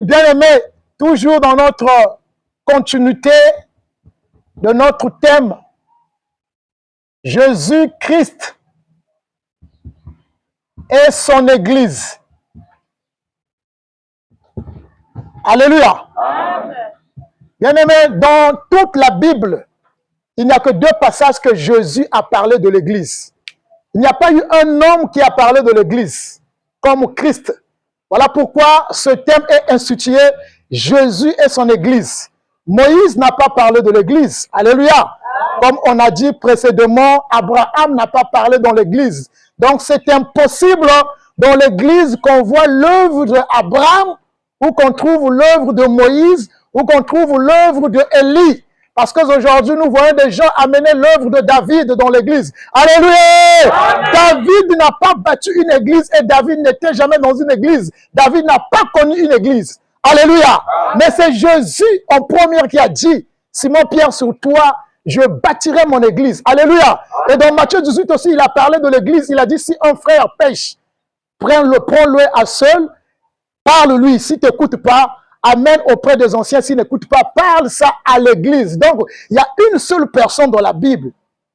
Bien-aimés, toujours dans notre continuité de notre thème, Jésus-Christ et son Église. Alléluia. Bien-aimés, dans toute la Bible, il n'y a que 2 passages que Jésus a parlé de l'Église. Il n'y a pas eu un homme qui a parlé de l'Église comme Christ. Voilà pourquoi ce thème est institué Jésus et son Église. Moïse n'a pas parlé de l'Église. Alléluia. Comme on a dit précédemment, Abraham n'a pas parlé dans l'Église. Donc c'est impossible dans l'Église qu'on voit l'œuvre d'Abraham ou qu'on trouve l'œuvre de Moïse ou qu'on trouve l'œuvre de Élie. Parce qu'aujourd'hui, nous voyons des gens amener l'œuvre de David dans l'église. Alléluia! Amen. David n'a pas bâti une église et David n'était jamais dans une église. David n'a pas connu une église. Alléluia! Amen. Mais c'est Jésus en premier qui a dit, Simon-Pierre, sur toi, je bâtirai mon église. Alléluia! Amen. Et dans Matthieu 18 aussi, il a parlé de l'église. Il a dit, si un frère pêche, prends-le à seul, parle-lui. S'il ne t'écoute pas, amène auprès des anciens, s'ils n'écoutent pas, parle ça à l'église. Donc, il y a une seule personne dans la Bible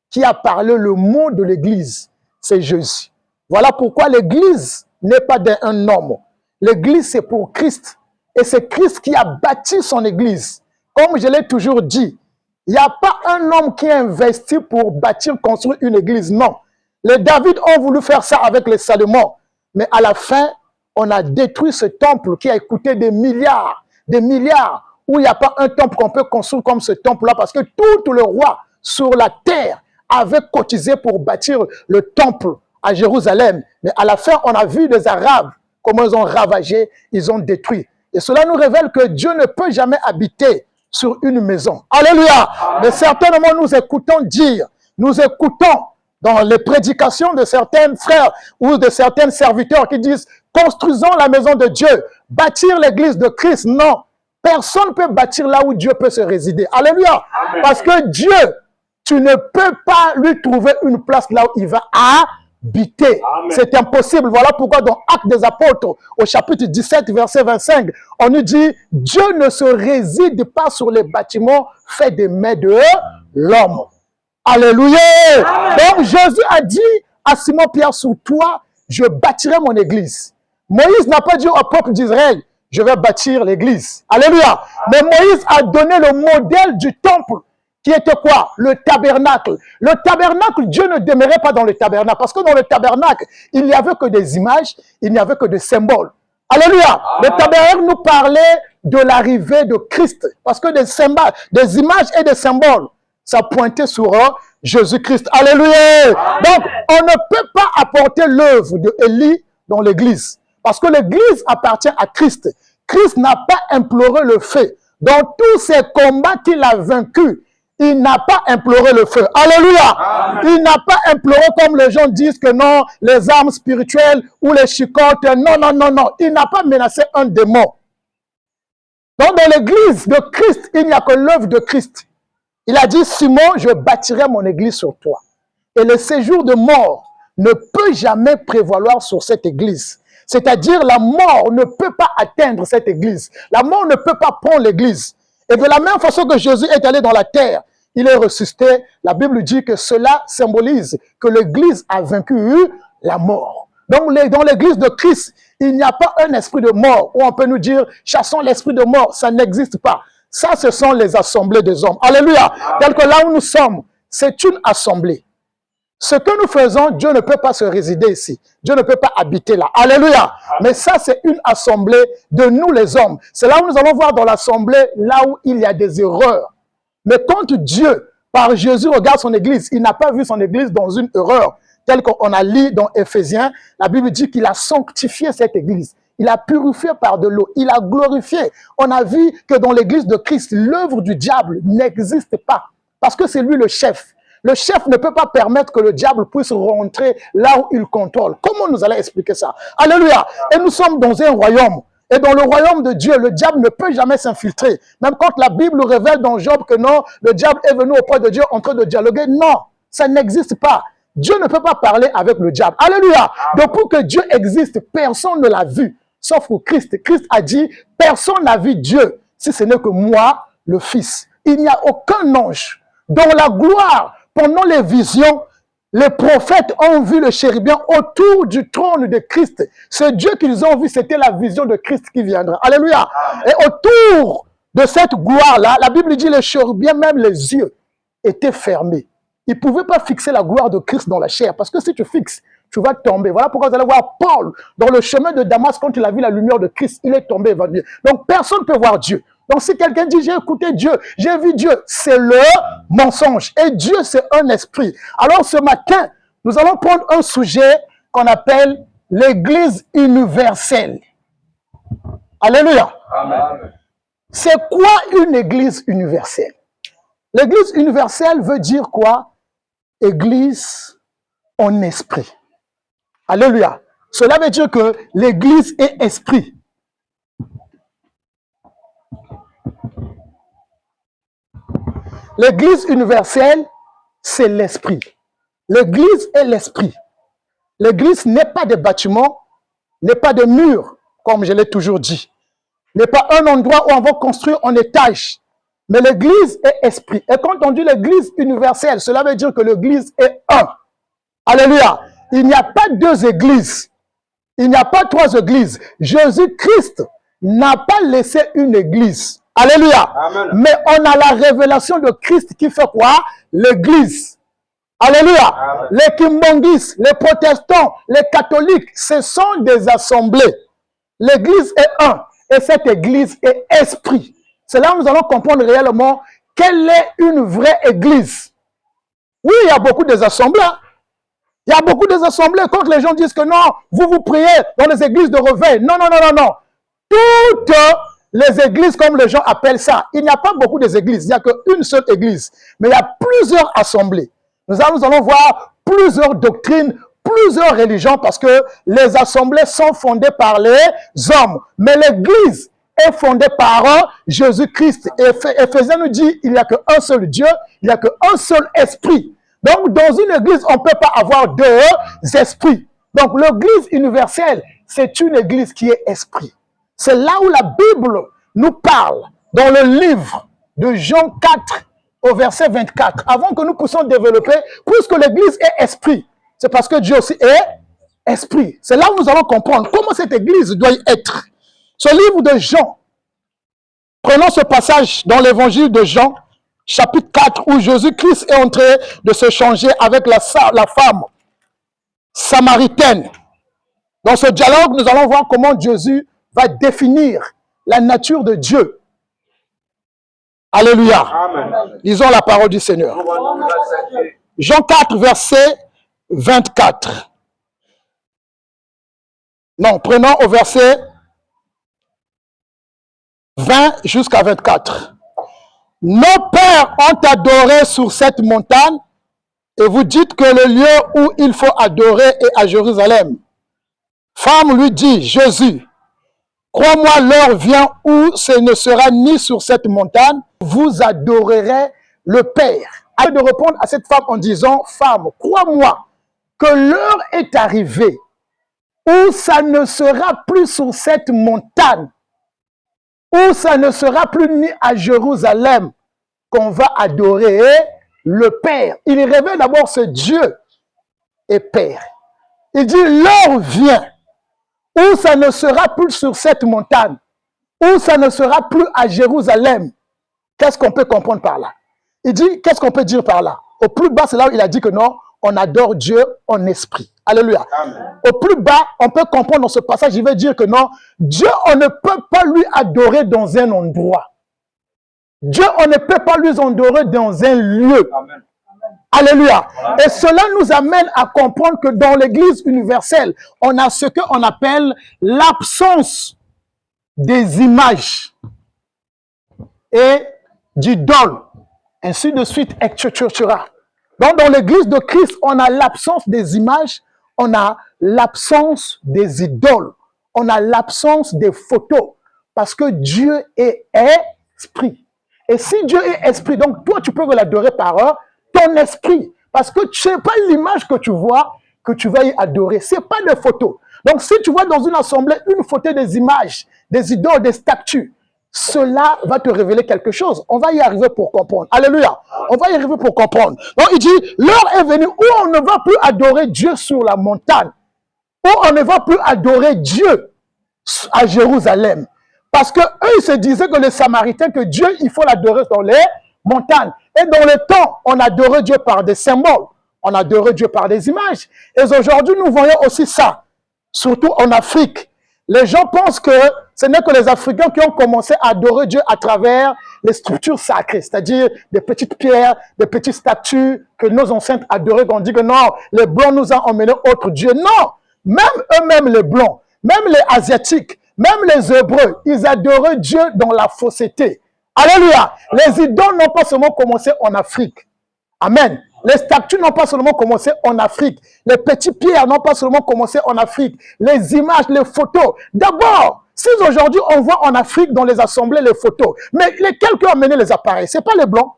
qui a parlé le mot de l'église, c'est Jésus. Voilà pourquoi l'église n'est pas d'un homme. L'église, c'est pour Christ. Et c'est Christ qui a bâti son église. Comme je l'ai toujours dit, il n'y a pas un homme qui a investi pour bâtir, construire une église. Non. Les David ont voulu faire ça avec les Salomon. Mais à la fin, on a détruit ce temple qui a coûté des milliards, où il n'y a pas un temple qu'on peut construire comme ce temple-là, parce que tous les rois sur la terre avaient cotisé pour bâtir le temple à Jérusalem. Mais à la fin, on a vu des Arabes, comment ils ont ravagé, ils ont détruit. Et cela nous révèle que Dieu ne peut jamais habiter sur une maison. Alléluia! Mais certainement, nous écoutons dire, nous écoutons dans les prédications de certains frères ou de certains serviteurs qui disent construisons la maison de Dieu, bâtir l'église de Christ. Non, personne ne peut bâtir là où Dieu peut se résider. Alléluia. Amen. Parce que Dieu, tu ne peux pas lui trouver une place là où il va habiter. C'est impossible. Voilà pourquoi dans Actes des Apôtres, au chapitre 17, verset 25, on nous dit, Dieu ne se réside pas sur les bâtiments faits des mains de l'homme. Alléluia. Amen. Donc Jésus a dit à Simon-Pierre, sur toi, je bâtirai mon église. Moïse n'a pas dit au peuple d'Israël, je vais bâtir l'église. Alléluia. Mais Moïse a donné le modèle du temple, qui était quoi? Le tabernacle. Le tabernacle, Dieu ne demeurait pas dans le tabernacle, parce que dans le tabernacle, il n'y avait que des images, il n'y avait que des symboles. Alléluia. Le tabernacle nous parlait de l'arrivée de Christ, parce que des symboles, des images et des symboles, ça pointait sur Jésus-Christ. Alléluia. Donc, on ne peut pas apporter l'œuvre de Élie dans l'église. Parce que l'église appartient à Christ. Christ n'a pas imploré le feu. Dans tous ces combats qu'il a vaincus, il n'a pas imploré le feu. Alléluia. Amen. Il n'a pas imploré comme les gens disent que non, les armes spirituelles ou les chicottes. Non, non, non, non. Il n'a pas menacé un démon. Donc dans l'église de Christ, il n'y a que l'œuvre de Christ. Il a dit, Simon, je bâtirai mon église sur toi. Et le séjour de mort ne peut jamais prévaloir sur cette église. C'est-à-dire, la mort ne peut pas atteindre cette église. La mort ne peut pas prendre l'église. Et de la même façon que Jésus est allé dans la terre, il est ressuscité. La Bible dit que cela symbolise que l'église a vaincu la mort. Donc, dans l'église de Christ, il n'y a pas un esprit de mort où on peut nous dire, chassons l'esprit de mort. Ça n'existe pas. Ça, ce sont les assemblées des hommes. Alléluia. Tel que là où nous sommes, c'est une assemblée. Ce que nous faisons, Dieu ne peut pas se résider ici. Dieu ne peut pas habiter là. Alléluia. Mais ça, c'est une assemblée de nous les hommes. C'est là où nous allons voir dans l'assemblée, là où il y a des erreurs. Mais quand Dieu, par Jésus, regarde son église, il n'a pas vu son église dans une erreur. Tel qu'on a lu dans Éphésiens, la Bible dit qu'il a sanctifié cette église. Il a purifié par de l'eau. Il a glorifié. On a vu que dans l'église de Christ, l'œuvre du diable n'existe pas. Parce que c'est lui le chef. Le chef ne peut pas permettre que le diable puisse rentrer là où il contrôle. Comment nous allons expliquer ça? Alléluia. Et nous sommes dans un royaume. Et dans le royaume de Dieu, le diable ne peut jamais s'infiltrer. Même quand la Bible révèle dans Job que non, le diable est venu auprès de Dieu en train de dialoguer. Non, ça n'existe pas. Dieu ne peut pas parler avec le diable. Alléluia. Donc pour que Dieu existe, personne ne l'a vu. sauf pour Christ. Christ a dit, personne n'a vu Dieu, si ce n'est que moi, le Fils. Il n'y a aucun ange dont la gloire, pendant les visions, les prophètes ont vu le chérubin autour du trône de Christ. Ce Dieu qu'ils ont vu, c'était la vision de Christ qui viendra. Alléluia. Et autour de cette gloire-là, la Bible dit, le chérubin, même les yeux, étaient fermés. Ils ne pouvaient pas fixer la gloire de Christ dans la chair, parce que si tu fixes, tu vas tomber. Voilà pourquoi vous allez voir Paul, dans le chemin de Damas, quand il a vu la lumière de Christ, il est tombé évanoui. Donc personne ne peut voir Dieu. Donc si quelqu'un dit, j'ai écouté Dieu, j'ai vu Dieu, c'est le mensonge. Et Dieu, c'est un esprit. Alors ce matin, nous allons prendre un sujet qu'on appelle l'Église universelle. Alléluia. Amen. C'est quoi une Église universelle? L'Église universelle veut dire quoi? Église en esprit. Alléluia. Cela veut dire que l'Église est esprit. L'Église universelle, c'est l'esprit. L'Église est l'esprit. L'Église n'est pas des bâtiments, n'est pas de murs, comme je l'ai toujours dit. N'est pas un endroit où on va construire en étage. Mais l'Église est esprit. Et quand on dit l'Église universelle, cela veut dire que l'Église est un. Alléluia. Il n'y a pas deux églises. Il n'y a pas trois églises. Jésus-Christ n'a pas laissé une église. Alléluia. Amen. Mais on a la révélation de Christ qui fait quoi? L'église. Alléluia. Amen. Les kimbangis, les protestants, les catholiques, ce sont des assemblées. L'église est un. Et cette église est esprit. C'est là où nous allons comprendre réellement quelle est une vraie église. Oui, il y a beaucoup des assemblées. Il y a beaucoup des assemblées. Quand les gens disent que non, vous priez dans les églises de réveil. Non, non, non, non, non. Toutes les églises, comme les gens appellent ça, il n'y a pas beaucoup d'églises. Il n'y a qu'une seule église. Mais il y a plusieurs assemblées. Nous allons voir plusieurs doctrines, plusieurs religions, parce que les assemblées sont fondées par les hommes. Mais l'église est fondée par Jésus-Christ. Et Éphésiens nous dit, il n'y a qu'un seul Dieu, il n'y a qu'un seul esprit. Donc, dans une église, on ne peut pas avoir deux esprits. Donc, l'église universelle, c'est une église qui est esprit. C'est là où la Bible nous parle, dans le livre de Jean 4, au verset 24. Avant que nous puissions développer, puisque l'église est esprit, c'est parce que Dieu aussi est esprit. C'est là où nous allons comprendre comment cette église doit être. Ce livre de Jean, prenons ce passage dans l'évangile de Jean, chapitre 4, où Jésus-Christ est en train de se changer avec la femme samaritaine. Dans ce dialogue, nous allons voir comment Jésus va définir la nature de Dieu. Alléluia. Amen. Lisons la parole du Seigneur. Jean 4, verset 24. Non, prenons au verset 20 jusqu'à 24. Nos pères ont adoré sur cette montagne, et vous dites que le lieu où il faut adorer est à Jérusalem. Femme lui dit, Jésus, crois-moi, l'heure vient où ce ne sera ni sur cette montagne, vous adorerez le Père. Elle de répondre à cette femme en disant, femme, crois-moi, que l'heure est arrivée où ça ne sera plus sur cette montagne, où ça ne sera plus ni à Jérusalem qu'on va adorer le Père. Il révèle d'abord ce Dieu et Père. Il dit, l'heure vient où ça ne sera plus sur cette montagne, où ça ne sera plus à Jérusalem. Qu'est-ce qu'on peut comprendre par là? Il dit, qu'est-ce qu'on peut dire par là? Au plus bas, c'est là où il a dit que non, on adore Dieu en esprit. Alléluia. Amen. Au plus bas, on peut comprendre dans ce passage, il veut dire que non, Dieu, on ne peut pas lui adorer dans un endroit. Dieu, on ne peut pas lui adorer dans un lieu. Amen. Alléluia. Amen. Et cela nous amène à comprendre que dans l'Église universelle, on a ce qu'on appelle l'absence des images et d'idoles, ainsi de suite, etc. Donc, dans l'Église de Christ, on a l'absence des images, on a l'absence des idoles, on a l'absence des photos, parce que Dieu est esprit. Et si Dieu est esprit, donc toi, tu peux l'adorer par ton esprit, parce que ce n'est pas l'image que tu vois que tu vas y adorer, ce n'est pas des photos. Donc, si tu vois dans une assemblée une photo des images, des idoles, des statues, cela va te révéler quelque chose. On va y arriver pour comprendre. Alléluia. On va y arriver pour comprendre. Donc, il dit, l'heure est venue où on ne va plus adorer Dieu sur la montagne, où on ne va plus adorer Dieu à Jérusalem. Parce que eux, ils se disaient que les Samaritains, que Dieu, il faut l'adorer dans les montagnes. Et dans le temps, on adorait Dieu par des symboles. On adorait Dieu par des images. Et aujourd'hui, nous voyons aussi ça. Surtout en Afrique. Les gens pensent que ce n'est que les Africains qui ont commencé à adorer Dieu à travers les structures sacrées, c'est-à-dire des petites pierres, des petites statues que nos ancêtres adoraient. On dit que non, les Blancs nous ont emmenés autre Dieu. Non, même eux-mêmes les Blancs, même les Asiatiques, même les Hébreux, ils adoraient Dieu dans la fausseté. Alléluia. Les idoles n'ont pas seulement commencé en Afrique. Amen. Les statues n'ont pas seulement commencé en Afrique. Les petits pierres n'ont pas seulement commencé en Afrique. Les images, les photos. D'abord, si aujourd'hui on voit en Afrique dans les assemblées les photos, mais lesquels qui ont amené les appareils? Ce n'est pas les Blancs.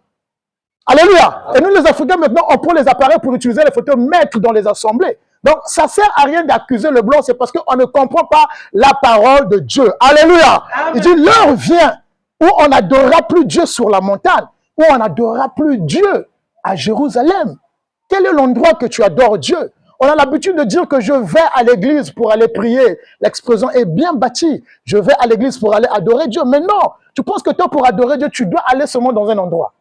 Alléluia. Et nous les Africains maintenant, on prend les appareils pour utiliser les photos, mettre dans les assemblées. Donc ça ne sert à rien d'accuser le Blanc, c'est parce qu'on ne comprend pas la parole de Dieu. Alléluia. Amen. Il dit, l'heure vient où on n'adorera plus Dieu sur la montagne, où on n'adorera plus Dieu à Jérusalem. Quel est l'endroit que tu adores Dieu? On a l'habitude de dire que je vais à l'église pour aller prier. L'expression est bien bâtie. Je vais à l'église pour aller adorer Dieu. Mais non, tu penses que toi, pour adorer Dieu, tu dois aller seulement dans un endroit.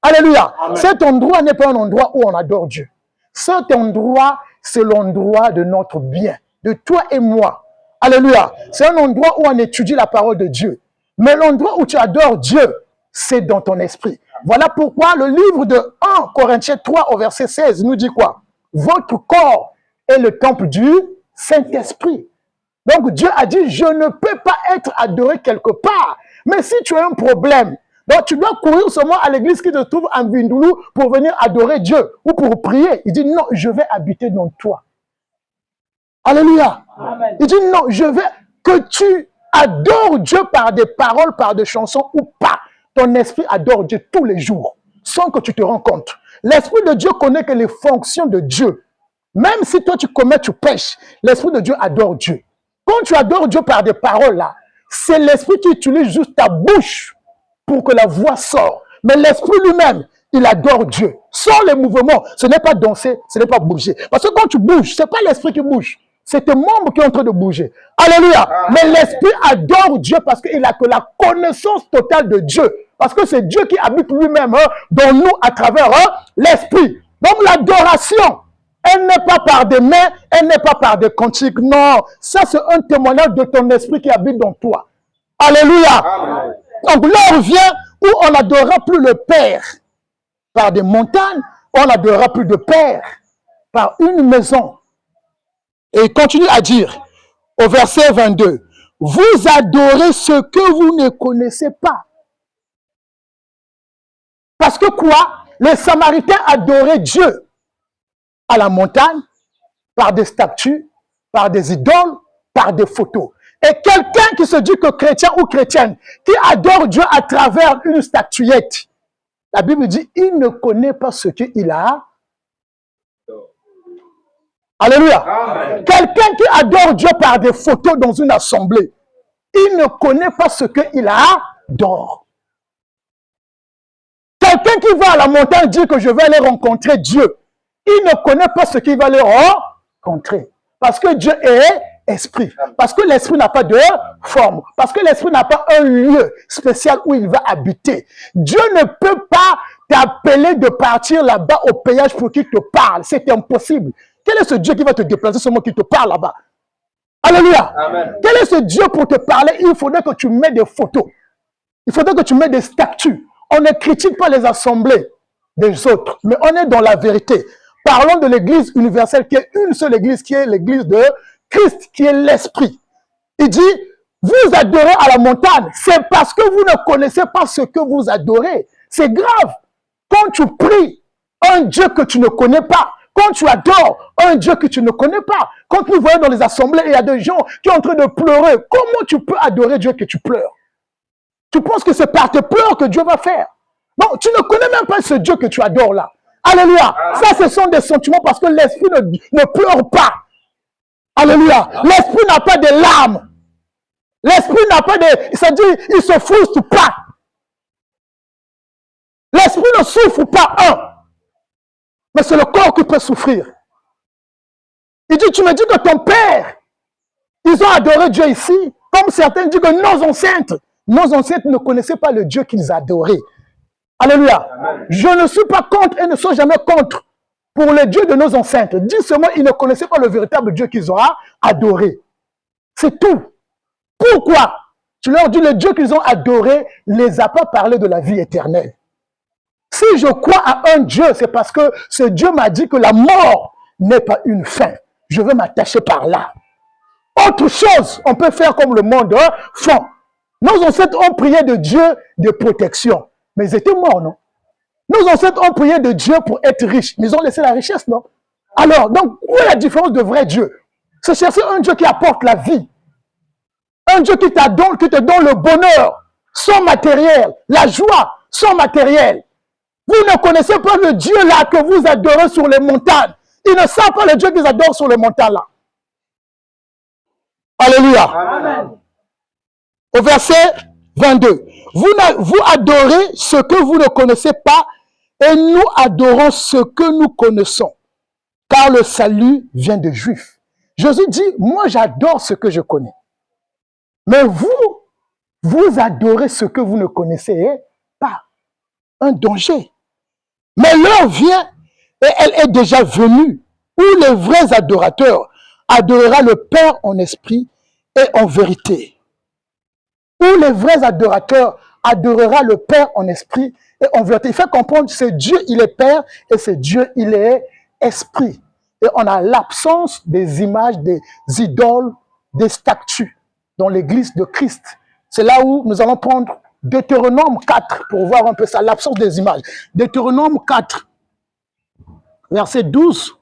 Alléluia. Amen. Cet endroit n'est pas un endroit où on adore Dieu. Cet endroit, c'est l'endroit de notre bien, de toi et moi. Alléluia. C'est un endroit où on étudie la parole de Dieu. Mais l'endroit où tu adores Dieu, c'est dans ton esprit. Voilà pourquoi le livre de 1 Corinthiens 3 au verset 16 nous dit quoi? Votre corps est le temple du Saint-Esprit. Donc Dieu a dit, je ne peux pas être adoré quelque part. Mais si tu as un problème, donc tu dois courir seulement à l'église qui se trouve à Mbindoulou pour venir adorer Dieu ou pour prier. Il dit, non, je vais habiter dans toi. Alléluia. Amen. Il dit, non, je vais que tu adores Dieu par des paroles, par des chansons ou pas. Ton esprit adore Dieu tous les jours, sans que tu te rends compte. L'Esprit de Dieu connaît que les fonctions de Dieu. Même si toi tu commets, tu pêches, l'Esprit de Dieu adore Dieu. Quand tu adores Dieu par des paroles là, c'est l'Esprit qui utilise juste ta bouche pour que la voix sorte. Mais l'Esprit lui-même, il adore Dieu. Sans les mouvements, ce n'est pas danser, ce n'est pas bouger. Parce que quand tu bouges, ce n'est pas l'Esprit qui bouge. C'est tes membres qui sont en train de bouger. Alléluia. Amen. Mais l'Esprit adore Dieu parce qu'il a que la connaissance totale de Dieu. Parce que c'est Dieu qui habite lui-même dans nous à travers l'Esprit. Donc l'adoration, elle n'est pas par des mains, elle n'est pas par des cantiques. Non, ça c'est un témoignage de ton esprit qui habite dans toi. Alléluia. Amen. Donc l'heure vient où on n'adorera plus le Père par des montagnes, on n'adorera plus de Père par une maison. Et il continue à dire, au verset 22, « Vous adorez ce que vous ne connaissez pas. » Parce que quoi? Les Samaritains adoraient Dieu à la montagne, par des statues, par des idoles, par des photos. Et quelqu'un qui se dit que chrétien ou chrétienne, qui adore Dieu à travers une statuette, la Bible dit, il ne connaît pas ce qu'il a. Alléluia. Quelqu'un qui adore Dieu par des photos dans une assemblée, il ne connaît pas ce qu'il adore. Quelqu'un qui va à la montagne dire que je vais aller rencontrer Dieu, il ne connaît pas ce qu'il va aller rencontrer. Parce que Dieu est esprit. Parce que l'esprit n'a pas de forme. Parce que l'esprit n'a pas un lieu spécial où il va habiter. Dieu ne peut pas t'appeler de partir là-bas au péage pour qu'il te parle. C'est impossible. Quel est ce Dieu qui va te déplacer seulement qui te parle là-bas? Alléluia. Amen. Quel est ce Dieu pour te parler? Il faudrait que tu mettes des photos. Il faudrait que tu mettes des statues. On ne critique pas les assemblées des autres, mais on est dans la vérité. Parlons de l'église universelle qui est une seule église, qui est l'église de Christ, qui est l'esprit. Il dit, vous adorez à la montagne, c'est parce que vous ne connaissez pas ce que vous adorez. C'est grave. Quand tu pries un Dieu que tu ne connais pas, quand tu adores un Dieu que tu ne connais pas, quand nous voyons dans les assemblées, il y a des gens qui sont en train de pleurer. Comment tu peux adorer Dieu que tu pleures? Tu penses que c'est par tes pleurs que Dieu va faire? Non, tu ne connais même pas ce Dieu que tu adores là. Alléluia. Ça, ce sont des sentiments parce que l'esprit ne pleure pas. Alléluia. L'esprit n'a pas de larmes. L'esprit n'a pas de... C'est-à-dire, il ne se frustre pas. L'esprit ne souffre pas, mais c'est le corps qui peut souffrir. Il dit, tu me dis que ton père, ils ont adoré Dieu ici, comme certains disent que nos ancêtres ne connaissaient pas le Dieu qu'ils adoraient. Alléluia. Amen. Je ne suis pas contre et ne suis jamais contre pour le Dieu de nos ancêtres. Dis seulement, ils ne connaissaient pas le véritable Dieu qu'ils ont adoré. C'est tout. Pourquoi? Tu leur dis, le Dieu qu'ils ont adoré ne les a pas parlé de la vie éternelle. Si je crois à un Dieu, c'est parce que ce Dieu m'a dit que la mort n'est pas une fin. Je veux m'attacher par là. Autre chose, on peut faire comme le monde font. Nos ancêtres ont prié de Dieu de protection. Mais ils étaient morts, non? Nos ancêtres ont prié de Dieu pour être riches. Mais ils ont laissé la richesse, non? Alors, donc, où est la différence de vrai Dieu? C'est chercher un Dieu qui apporte la vie. Un Dieu qui te donne le bonheur, son matériel, la joie, son matériel. Vous ne connaissez pas le Dieu là que vous adorez sur les montagnes. Ils ne savent pas le Dieu qu'ils adorent sur les montagnes là. Alléluia. Amen. Au verset 22. Vous adorez ce que vous ne connaissez pas et nous adorons ce que nous connaissons. Car le salut vient des Juifs. Jésus dit, moi j'adore ce que je connais. Mais vous adorez ce que vous ne connaissez pas. Un danger. Mais l'heure vient, et elle est déjà venue, où les vrais adorateurs adorera le Père en esprit et en vérité. Où les vrais adorateurs adorera le Père en esprit et en vérité. Il faut comprendre, c'est Dieu, il est Père, et c'est Dieu, il est esprit. Et on a l'absence des images, des idoles, des statues dans l'église de Christ. C'est là où nous allons prendre Deutéronome 4 pour voir un peu ça, l'absence des images. Deutéronome 4, verset 12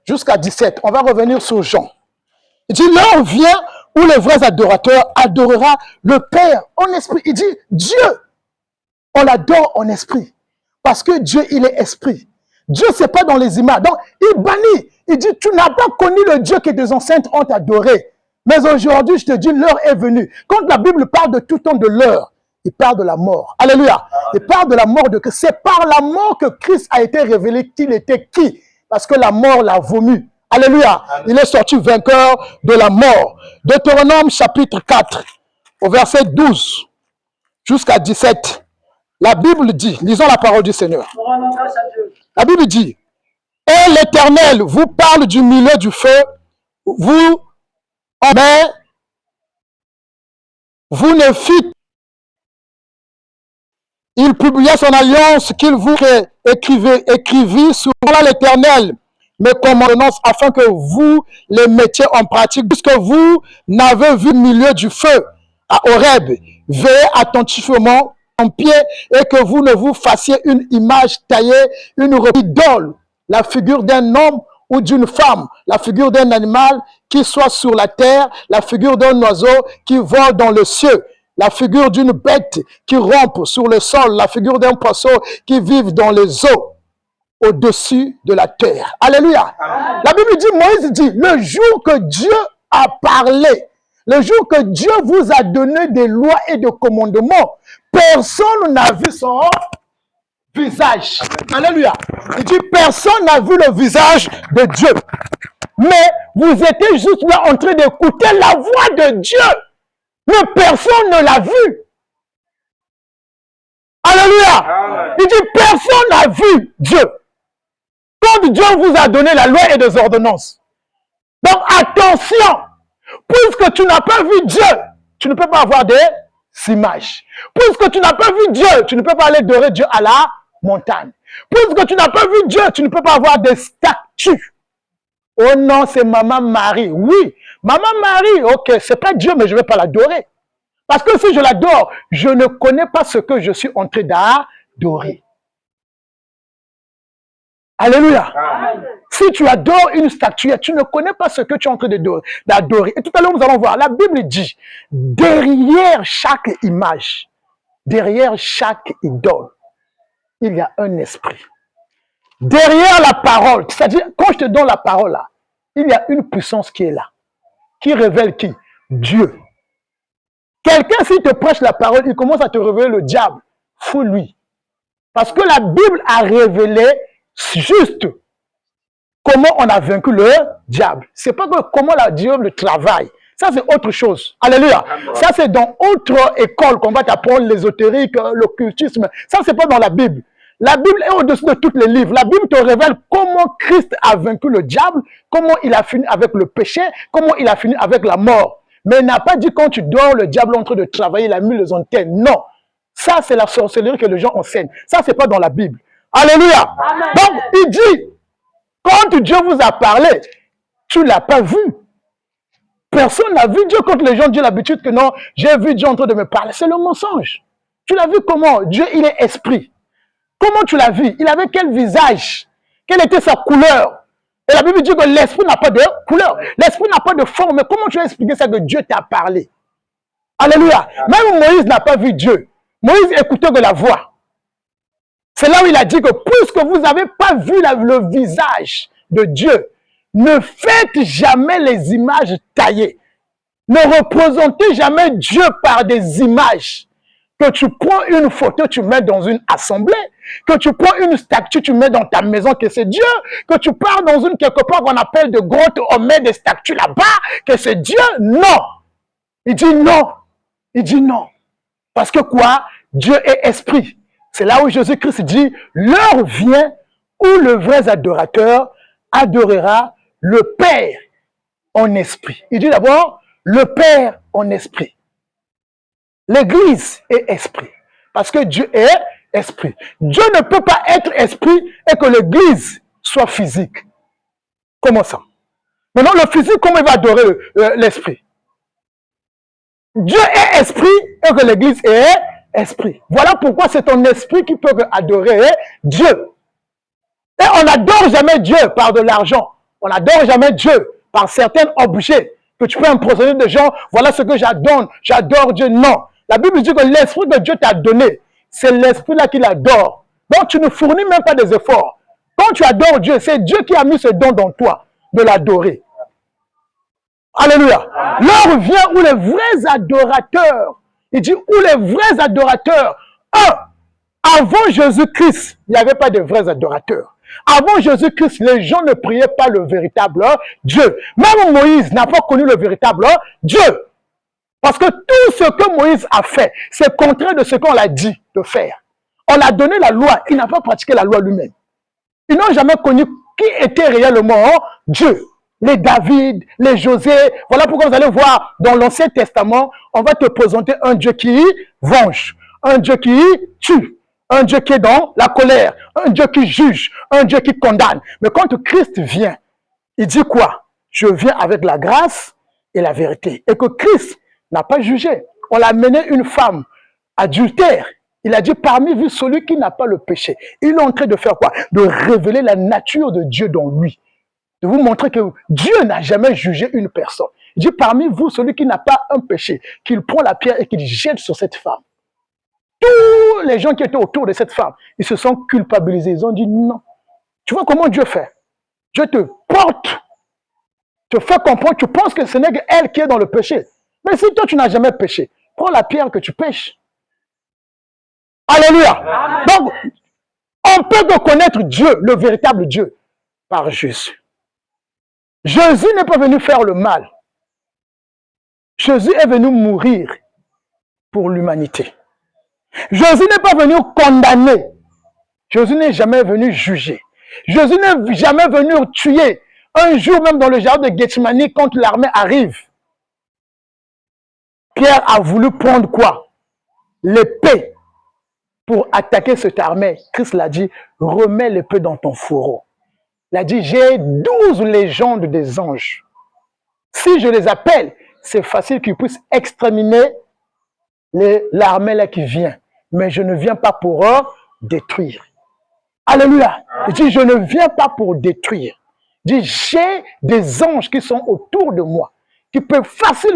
jusqu'à 17. On va revenir sur Jean. Il dit, l'heure vient où les vrais adorateurs adorera le Père en esprit. Il dit, Dieu, on l'adore en esprit. Parce que Dieu, il est esprit. Dieu, c'est pas dans les images. Donc, il bannit. Il dit, tu n'as pas connu le Dieu que tes ancêtres ont adoré. Mais aujourd'hui, je te dis, l'heure est venue. Quand la Bible parle de tout temps de l'heure, il parle de la mort. Alléluia. Il parle de la mort de Christ. C'est par la mort que Christ a été révélé qu'il était qui? Parce que la mort l'a vomi. Alléluia. Il est sorti vainqueur de la mort. Deutéronome chapitre 4, au verset 12 jusqu'à 17. La Bible dit, lisons la parole du Seigneur. La Bible dit, et l'Éternel vous parle du milieu du feu, mais vous ne fîtes. Il publia son alliance qu'il vous écrivit sur l'Éternel, mes commandements, afin que vous les mettiez en pratique, puisque vous n'avez vu le milieu du feu à Horeb. Veillez attentivement en pied et que vous ne vous fassiez une image taillée, une idole, la figure d'un homme ou d'une femme, la figure d'un animal qui soit sur la terre, la figure d'un oiseau qui vole dans le ciel, la figure d'une bête qui rampe sur le sol, la figure d'un poisson qui vit dans les eaux, au-dessus de la terre. Alléluia. Amen. La Bible dit, Moïse dit, le jour que Dieu a parlé, le jour que Dieu vous a donné des lois et des commandements, personne n'a vu son visage. Alléluia. Il dit, personne n'a vu le visage de Dieu. Mais vous étiez juste là en train d'écouter la voix de Dieu. Mais personne ne l'a vu. Alléluia. Amen. Il dit, personne n'a vu Dieu. Quand Dieu vous a donné la loi et des ordonnances. Donc attention, puisque tu n'as pas vu Dieu, tu ne peux pas avoir des images. Puisque tu n'as pas vu Dieu, tu ne peux pas aller adorer Dieu à la montagne. Puisque tu n'as pas vu Dieu, tu ne peux pas avoir des statues. Oh non, c'est Maman Marie. Oui, Maman Marie, ok, c'est pas Dieu, mais je ne vais pas l'adorer. Parce que si je l'adore, je ne connais pas ce que je suis en train d'adorer. Alléluia. Amen. Si tu adores une statue, tu ne connais pas ce que tu es en train d'adorer. Et tout à l'heure, nous allons voir, la Bible dit, derrière chaque image, derrière chaque idole, il y a un esprit. Derrière la parole, c'est-à-dire, quand je te donne la parole là, il y a une puissance qui est là. Qui révèle qui? Dieu. Quelqu'un, s'il te prêche la parole, il commence à te révéler le diable. Fous-lui. Parce que la Bible a révélé juste comment on a vaincu le diable. C'est pas que comment la diable travaille. Ça, c'est autre chose. Alléluia. Ça, c'est dans autre école qu'on va t'apprendre l'ésotérique, l'occultisme. Ça, c'est pas dans la Bible. La Bible est au-dessus de tous les livres. La Bible te révèle comment Christ a vaincu le diable, comment il a fini avec le péché, comment il a fini avec la mort. Mais il n'a pas dit quand tu dors, le diable est en train de travailler, il a mis les antennes. Non. Ça, c'est la sorcellerie que les gens enseignent. Ça, c'est pas dans la Bible. Alléluia. Amen. Donc, il dit, quand Dieu vous a parlé, tu ne l'as pas vu. Personne n'a vu Dieu. Quand les gens disent l'habitude que non, j'ai vu Dieu en train de me parler, c'est le mensonge. Tu l'as vu comment? Dieu, il est esprit. Comment tu l'as vu? Il avait quel visage? Quelle était sa couleur? Et la Bible dit que l'esprit n'a pas de couleur. L'esprit n'a pas de forme. Mais comment tu as expliqué ça que Dieu t'a parlé? Alléluia. Même Moïse n'a pas vu Dieu. Moïse écoutait de la voix. C'est là où il a dit que puisque vous n'avez pas vu le visage de Dieu, ne faites jamais les images taillées. Ne représentez jamais Dieu par des images. Que tu prends une photo, tu mets dans une assemblée. Que tu prends une statue, tu mets dans ta maison, que c'est Dieu. Que tu pars dans une quelque part qu'on appelle de grotte, on met des statues là-bas, que c'est Dieu. Non. Il dit non. Il dit non. Parce que quoi? Dieu est esprit. C'est là où Jésus-Christ dit, l'heure vient où le vrai adorateur adorera le Père en esprit. Il dit d'abord, le Père en esprit. L'Église est esprit. Parce que Dieu est esprit. Dieu ne peut pas être esprit et que l'Église soit physique. Comment ça? Maintenant, le physique, comment il va adorer l'esprit? Dieu est esprit et que l'Église est esprit. Voilà pourquoi c'est ton esprit qui peut adorer Dieu. Et on n'adore jamais Dieu par de l'argent. On n'adore jamais Dieu par certains objets que tu peux impressionner des gens. Voilà ce que j'adore. J'adore Dieu. Non. La Bible dit que l'esprit que Dieu t'a donné, c'est l'esprit-là qui l'adore. Donc tu ne fournis même pas des efforts. Quand tu adores Dieu, c'est Dieu qui a mis ce don dans toi de l'adorer. Alléluia. L'heure vient où les vrais adorateurs, il dit où les vrais adorateurs, avant Jésus-Christ, il n'y avait pas de vrais adorateurs. Avant Jésus-Christ, les gens ne priaient pas le véritable Dieu. Même Moïse n'a pas connu le véritable Dieu. Parce que tout ce que Moïse a fait, c'est contraire de ce qu'on l'a dit de faire. On a donné la loi, il n'a pas pratiqué la loi lui-même. Ils n'ont jamais connu qui était réellement Dieu. Les David, les José, voilà pourquoi vous allez voir dans l'Ancien Testament, on va te présenter un Dieu qui venge, un Dieu qui tue, un Dieu qui est dans la colère, un Dieu qui juge, un Dieu qui condamne. Mais quand Christ vient, il dit quoi? Je viens avec la grâce et la vérité. Et que Christ n'a pas jugé. On l'a mené une femme adultère. Il a dit parmi vous celui qui n'a pas le péché. Il est en train de faire quoi? De révéler la nature de Dieu dans lui. De vous montrer que Dieu n'a jamais jugé une personne. Il dit parmi vous celui qui n'a pas un péché, qu'il prend la pierre et qu'il jette sur cette femme. Tous les gens qui étaient autour de cette femme, ils se sont culpabilisés. Ils ont dit non. Tu vois comment Dieu fait? Dieu te porte, te fait comprendre, tu penses que ce n'est qu'elle qui est dans le péché. Mais si toi tu n'as jamais péché, prends la pierre que tu pêches. Alléluia. Amen. Donc, on peut connaître Dieu, le véritable Dieu, par Jésus. Jésus n'est pas venu faire le mal. Jésus est venu mourir pour l'humanité. Jésus n'est pas venu condamner. Jésus n'est jamais venu juger. Jésus n'est jamais venu tuer. Un jour même dans le jardin de Gethsemane, quand l'armée arrive, Pierre a voulu prendre quoi? L'épée pour attaquer cette armée. Christ l'a dit, remets l'épée dans ton fourreau. Il a dit, j'ai 12 légendes des anges. Si je les appelle, c'est facile qu'ils puissent exterminer l'armée là qui vient. Mais je ne viens pas pour détruire. Alléluia. Il dit, je ne viens pas pour détruire. Il dit, j'ai des anges qui sont autour de moi, qui peuvent facilement